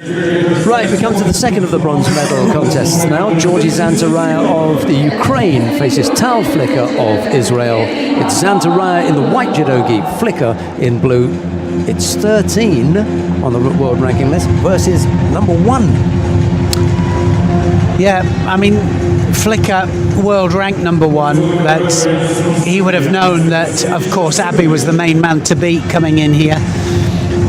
Right, we come to the second of the bronze medal contests now. Georgii ZANTARAIA of the Ukraine faces Tal Flicker of Israel. It's ZANTARAIA in the white judogi, Flicker in blue. It's 13 on the world ranking list versus number 1. Yeah, I mean, Flicker, world rank number 1, but he would have known that, of course, Abbey was the main man to beat coming in here.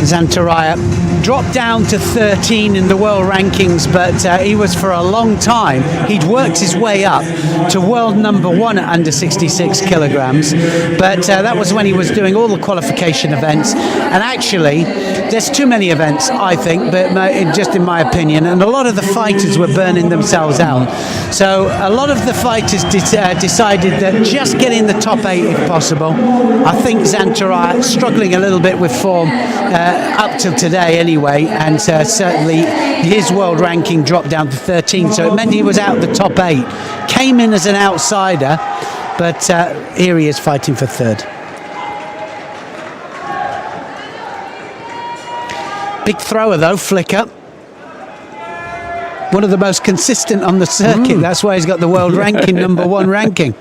ZANTARAIA dropped down to 13 in the world rankings, but he was for a long time. He'd worked his way up to world number 1 at under 66 kilograms, but that was when he was doing all the qualification events. And actually, there's too many events, I think, but just in my opinion, and a lot of the fighters were burning themselves out. So a lot of the fighters decided that just get in the top 8 if possible. I think ZANTARAIA struggling a little bit with form up till today anyway, and certainly his world ranking dropped down to 13, so it meant he was out the top 8. Came in as an outsider, but here he is fighting for 3rd. Big thrower though, Flicker. One of the most consistent on the circuit. That's why he's got the world ranking, number 1 ranking.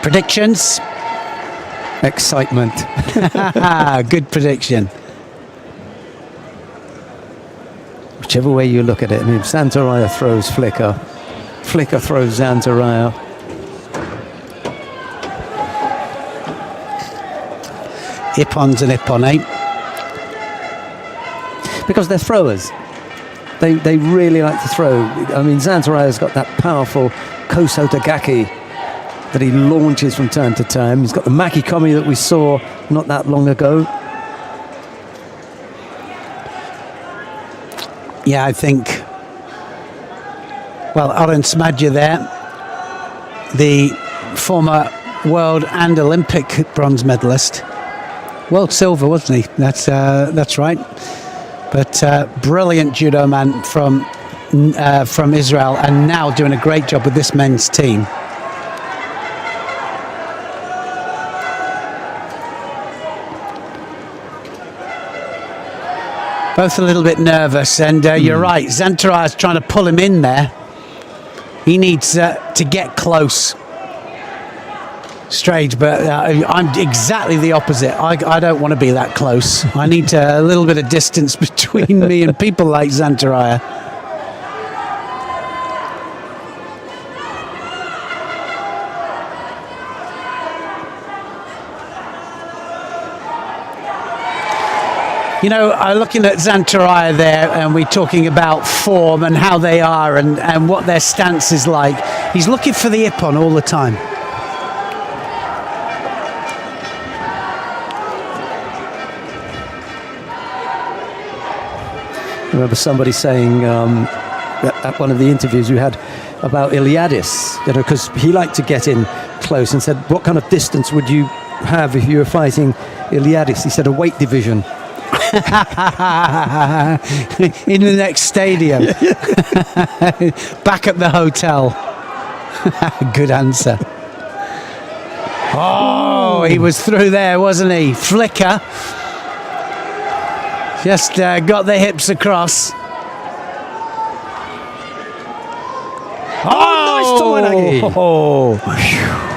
Predictions? Excitement. Good prediction. Whichever way you look at it. I mean, ZANTARAIA throws Flicker. Flicker throws ZANTARAIA. Ippon's an Ippon, eh? Because they're throwers. They really like to throw. I mean, ZANTARAIA's got that powerful Koso Tagaki that he launches from time to time. He's got the Makikomi that we saw not that long ago. Yeah, I think, well, Aron Smadja there, the former world and Olympic bronze medalist. World silver, wasn't he? That's right. But brilliant judo man from Israel, and now doing a great job with this men's team. Both a little bit nervous, and you're right, ZANTARAIA's trying to pull him in there. He needs to get close. Strange, but I'm exactly the opposite. I don't want to be that close. I need a little bit of distance between me and people like ZANTARAIA. You know, looking at ZANTARAIA there, and we're talking about form and how they are and what their stance is like. He's looking for the Ippon all the time. I remember somebody saying at one of the interviews you had about Iliadis, you know, because he liked to get in close, and said, what kind of distance would you have if you were fighting Iliadis? He said, a weight division. In the next stadium. Back at the hotel. Good answer. Oh, he was through there, wasn't he? Flicker just got the hips across. Oh, nice Tominagi. Oh,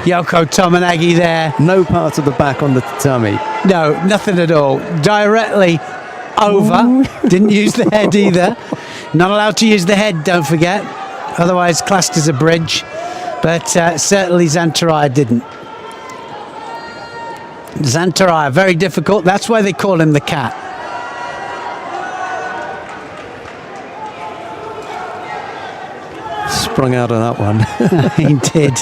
Yoko Tominagi there. No part of the back on the tummy. No, nothing at all. Directly over. Ooh. Didn't use the head either. Not allowed to use the head, don't forget. Otherwise classed as a bridge. But certainly ZANTARAIA didn't. ZANTARAIA, very difficult. That's why they call him the cat. Sprung out of that one. He did.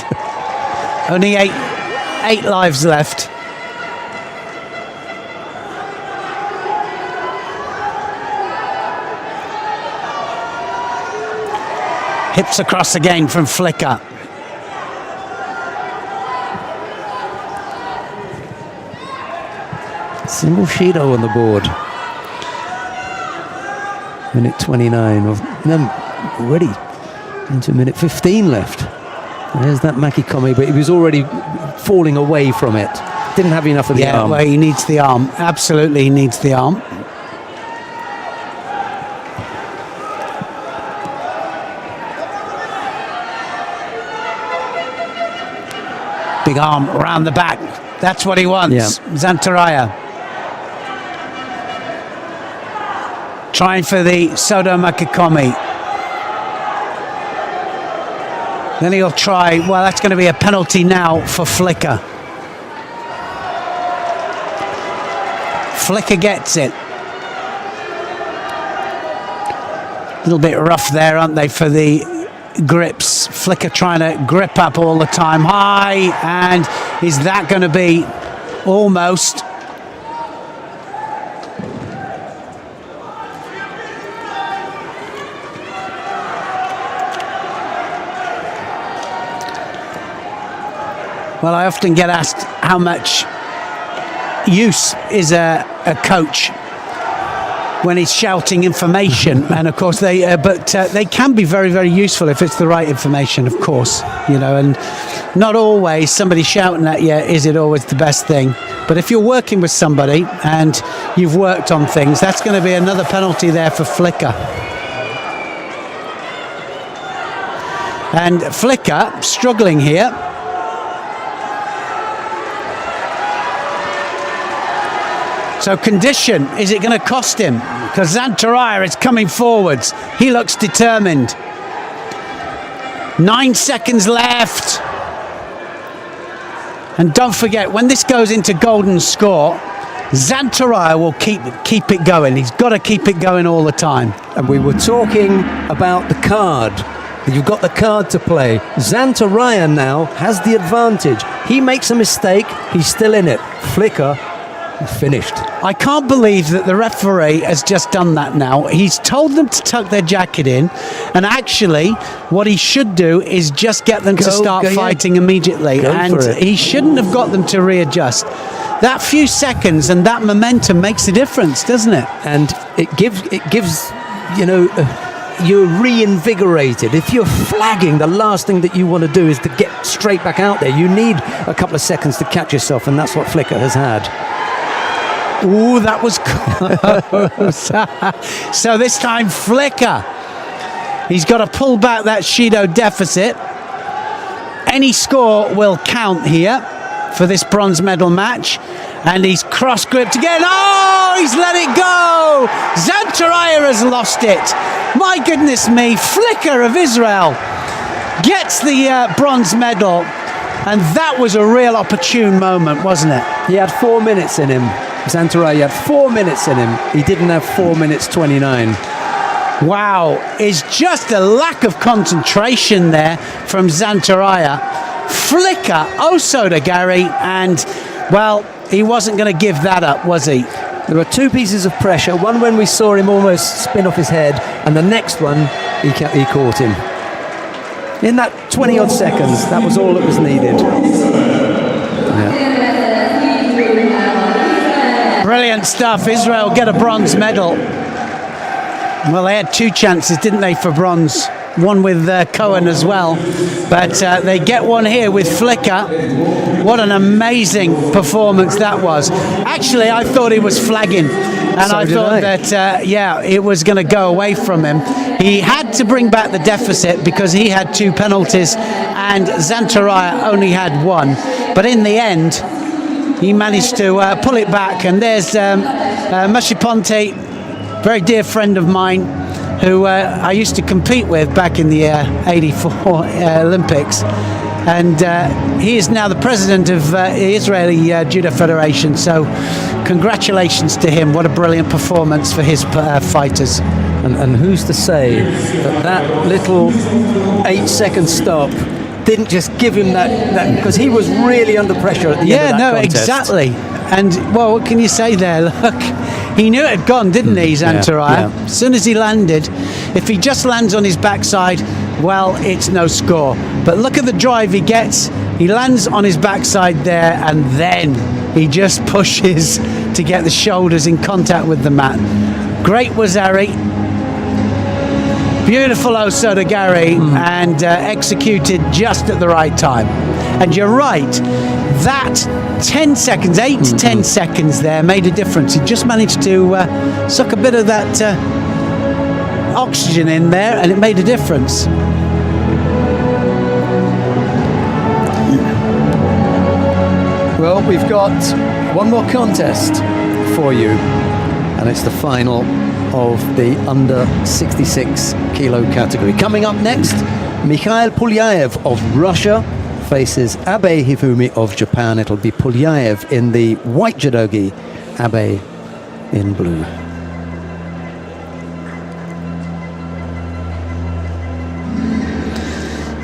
Only eight lives left. Hips across again from Flicker. Single Shido on the board. Minute 29. Already into minute 15 left. There's that Makikomi, but he was already falling away from it. didn't have enough of the arm. Well, he needs the arm. Absolutely, he needs the arm. Big arm around the back. That's what he wants. Yeah. ZANTARAIA. Trying for the Sodo Makikomi. Then he'll try, well, that's going to be a penalty now for Flicker. Flicker gets it. A little bit rough there, aren't they, for the grips. Flicker trying to grip up all the time high, and is that going to be almost? Well, I often get asked how much use is a coach when he's shouting information, and of course they can be very, very useful if it's the right information, of course, you know, and not always somebody shouting at you is it always the best thing. But if you're working with somebody and you've worked on things, that's going to be another penalty there for Flicker. And Flicker struggling here. So condition, is it going to cost him? Because ZANTARAIA is coming forwards. He looks determined. 9 seconds left. And don't forget, when this goes into golden score, ZANTARAIA will keep it going. He's got to keep it going all the time. And we were talking about the card. You've got the card to play. ZANTARAIA now has the advantage. He makes a mistake, he's still in it. Flicker finished. I can't believe that the referee has just done that now. He's told them to tuck their jacket in, and actually what he should do is just get them to start fighting immediately, and he shouldn't have got them to readjust. That few seconds and that momentum makes a difference, doesn't it? And it gives you know, you're reinvigorated. If you're flagging, the last thing that you want to do is to get straight back out there. You need a couple of seconds to catch yourself, and that's what Flicker has had. Ooh, that was close. So this time Flicker, he's got to pull back that Judo deficit. Any score will count here for this bronze medal match. And he's cross-gripped again. Oh, he's let it go. ZANTARAIA has lost it. My goodness me, Flicker of Israel gets the bronze medal. And that was a real opportune moment, wasn't it? He had 4 minutes in him. ZANTARAIA had 4 minutes in him. He didn't have 4 minutes 29. Wow, it's just a lack of concentration there from ZANTARAIA. Flicker, oh so to Gary, and well, he wasn't going to give that up, was he? There were two pieces of pressure. One when we saw him almost spin off his head, and the next one, he caught him. In that 20-odd seconds, that was all that was needed. Yeah. Brilliant stuff. Israel get a bronze medal. Well, they had two chances, didn't they, for bronze? One with Cohen as well. But they get one here with Flicker. What an amazing performance that was. Actually, I thought he was flagging. And I thought that, yeah, it was going to go away from him. He had to bring back the deficit because he had 2 penalties and ZANTARAIA only had 1. But in the end, he managed to pull it back. And there's Mashiponte, very dear friend of mine, who I used to compete with back in the 84 Olympics. And he is now the president of the Israeli Judo Federation. So congratulations to him. What a brilliant performance for his fighters. And who's to say that that little 8-second stop didn't just give him that because he was really under pressure at the end of that contest. Exactly. And, well, what can you say there? Look, he knew it had gone, didn't he, ZANTARAIA? Yeah. As soon as he landed, if he just lands on his backside, well, it's no score. But look at the drive he gets. He lands on his backside there, and then he just pushes to get the shoulders in contact with the mat. Great Wazari. Beautiful Osoda Gary, and executed just at the right time. And you're right, that 10 seconds, 8 to 10 seconds there made a difference. He just managed to suck a bit of that oxygen in there, and it made a difference. Well, we've got one more contest for you, and it's the final of the under 66 kilo category. Coming up next, Mikhail Pulyaev of Russia faces Abe Hifumi of Japan. It'll be Pulyaev in the white judogi, Abe in blue.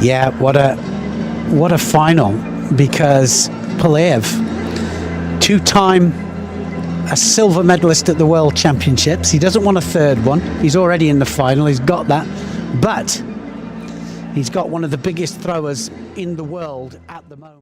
Yeah, what a final, because Pulyaev, two-time a silver medalist at the World Championships. He doesn't want a third one. He's already in the final. He's got that. But he's got one of the biggest throwers in the world at the moment.